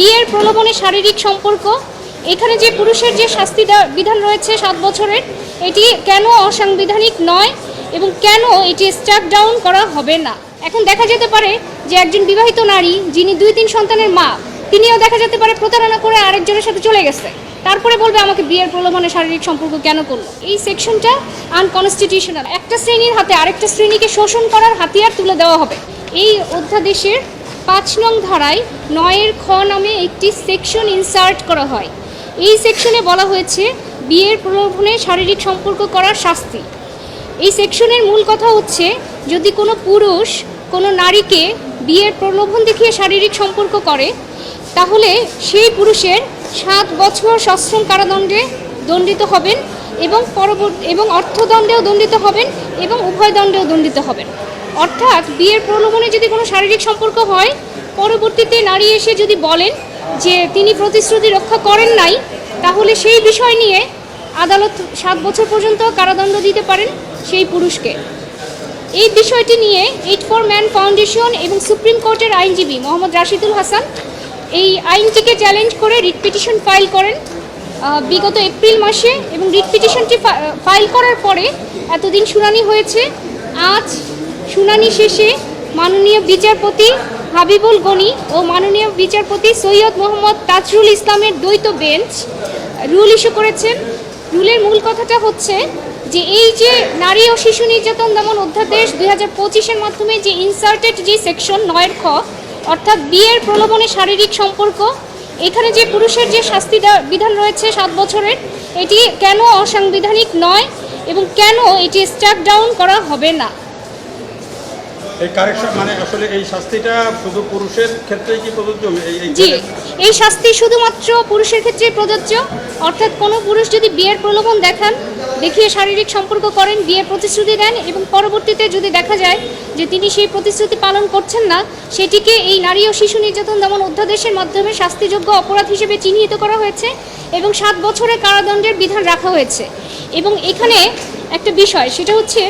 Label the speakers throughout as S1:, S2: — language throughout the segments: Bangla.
S1: বিয়ের প্রলোভনে শারীরিক সম্পর্ক, এখানে যে পুরুষের যে শাস্তি বিধান রয়েছে 7 বছরের, এটি কেন অসাংবিধানিক নয় এবং কেন এটি স্ট্রাক ডাউন করা হবে না। এখন দেখা যেতে পারে যে একজন বিবাহিত নারী যিনি 2-3 সন্তানের মা, তিনিও দেখা যেতে পারে প্রতারণা করে আরেকজনের সাথে চলে গেছে, তারপরে বলবে আমাকে বিয়ের প্রলোভনে শারীরিক সম্পর্ক কেন করলো। এই সেকশনটা আনকনস্টিটিউশনাল। একটা শ্রেণীর হাতে আরেকটা শ্রেণীকে শোষণ করার হাতিয়ার তুলে দেওয়া হবে। এই অধ্যাদেশের 5 নং ধারায় 9 খ নামে একটি সেকশন ইনসার্ট করা হয়। এই সেকশনে বলা হয়েছে বিয়ের প্রলোভনে শারীরিক সম্পর্ক করার শাস্তি। এই সেকশনের মূল কথা হচ্ছে, যদি কোনো পুরুষ কোনো নারীকে বিয়ের প্রলোভন দেখিয়ে শারীরিক সম্পর্ক করে, তাহলে সেই পুরুষের 7 বছর সশ্রম কারাদণ্ডে দণ্ডিত হবেন এবং অর্থদণ্ডেও দণ্ডিত হবেন এবং উভয় দণ্ডেও দণ্ডিত হবেন। অর্থাৎ বিয়ের প্রলোভনে যদি কোনো শারীরিক সম্পর্ক হয়, পরবর্তীতে নারী এসে যদি বলেন যে তিনি প্রতিশ্রুতি রক্ষা করেন নাই, তাহলে সেই বিষয় নিয়ে আদালত 7 বছর পর্যন্ত কারাদণ্ড দিতে পারেন সেই পুরুষকে। এই বিষয়টি নিয়ে 8-4-ম্যান ফাউন্ডেশন এবং সুপ্রিম কোর্টের আইনজীবী মোহাম্মদ রাশিদুল হাসান এই আইনটিকে চ্যালেঞ্জ করে রিট পিটিশন ফাইল করেন বিগত এপ্রিল মাসে, এবং রিট পিটিশনটি ফাইল করার পরে এতদিন শুনানি হয়েছে। আজ শুনানি শেষে মাননীয় বিচারপতি হাবিবুল গনি ও মাননীয় বিচারপতি সৈয়দ মোহাম্মদ তাজরুল ইসলামের দ্বৈত বেঞ্চ রুল ইস্যু করেছেন। রুলের মূল কথাটা হচ্ছে যে এই যে নারী ও শিশু নির্যাতন দমন অধ্যাদেশ 2025-এর মাধ্যমে যে ইনসার্টেড যে সেকশন 9 খ, অর্থাৎ বিয়ের প্রলোভনে শারীরিক সম্পর্ক, এখানে যে পুরুষের যে শাস্তি বিধান রয়েছে 7 বছরের, এটি কেন অসাংবিধানিক নয় এবং কেন এটি স্ট্রাক ডাউন করা হবে না।
S2: এই কারেকশন মানে আসলে এই শাস্তিটা শুধু পুরুষের ক্ষেত্রেই কি প্রযোজ্য?
S1: জি, এই শাস্তি শুধুমাত্র পুরুষের ক্ষেত্রে প্রযোজ্য। অর্থাৎ কোনো পুরুষ যদি বিয়ের প্রলোভন দেখিয়ে শারীরিক সম্পর্ক করেন, বিয়ের প্রতিশ্রুতি দেন এবং পরবর্তীতে যদি দেখা যায় যে তিনি সেই প্রতিশ্রুতি পালন করছেন না, সেটিকে এই নারী ও শিশু নির্যাতন দমন অধ্যাদেশের মাধ্যমে শাস্তিযোগ্য অপরাধ হিসেবে চিহ্নিত করা হয়েছে এবং 7 বছরের কারাদণ্ডের বিধান রাখা হয়েছে। এবং এখানে একটা বিষয়, সেটা হচ্ছে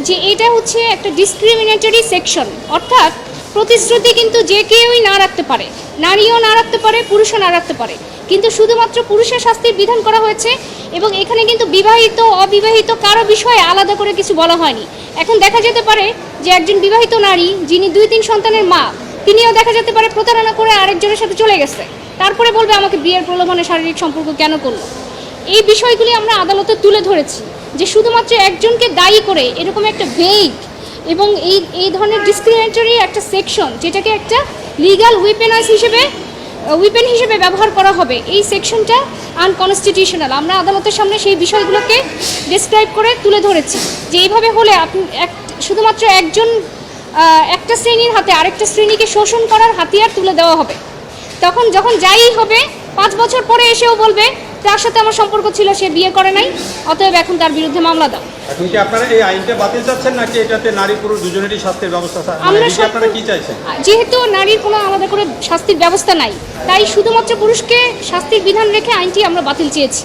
S1: যে এটা হচ্ছে একটা ডিসক্রিমিনেটরি সেকশন। অর্থাৎ প্রতিশ্রুতি কিন্তু যে কেউই না রাখতে পারে, নারীও না রাখতে পারে, পুরুষও না রাখতে পারে, কিন্তু শুধুমাত্র পুরুষের শাস্তির বিধান করা হয়েছে। এবং এখানে কিন্তু বিবাহিত অবিবাহিত কারো বিষয়ে আলাদা করে কিছু বলা হয়নি। এখন দেখা যেতে পারে যে একজন বিবাহিত নারী যিনি 2-3 সন্তানের মা, তিনিও দেখা যেতে পারে প্রতারণা করে আরেকজনের সাথে চলে গেছে, তারপরে বলবে আমাকে বিয়ের প্রলোভনে শারীরিক সম্পর্ক কেন করলো। এই বিষয়গুলি আমরা আদালতে তুলে ধরেছি যে শুধুমাত্র একজনকে দায়ী করে এরকম একটা ভেগ এবং এই ধরনের ডিসক্রিমিনেটরি একটা সেকশন, যেটাকে একটা লিগ্যাল উইপেন হিসেবে ব্যবহার করা হবে, এই সেকশনটা আনকনস্টিটিউশনাল। আমরা আদালতের সামনে সেই বিষয়গুলোকে ডিসক্রাইব করে তুলে ধরেছি যে এইভাবে হলে শুধুমাত্র একটা শ্রেণীর হাতে আরেকটা শ্রেণীকে শোষণ করার হাতিয়ার তুলে দেওয়া হবে। তখন যখন যাই হবে 5 বছর পরে এসেও বলবে তার সাথে আমার সম্পর্ক ছিল, সে বিয়ে করে নাই, অতএব এখন তার বিরুদ্ধে মামলা দাও।
S2: এখন কি আপনারা এই আইনটা বাতিল চাচ্ছেন নাকি এটাতে নারী পুরুষ দুজনেরই শাস্তির ব্যবস্থা আপনারা কি চাইছেন?
S1: যেহেতু নারীর কোনো আলাদা করে শাস্তির ব্যবস্থা নাই, তাই শুধুমাত্র পুরুষকে শাস্তির বিধান রেখে আইনটি আমরা বাতিল চেয়েছি।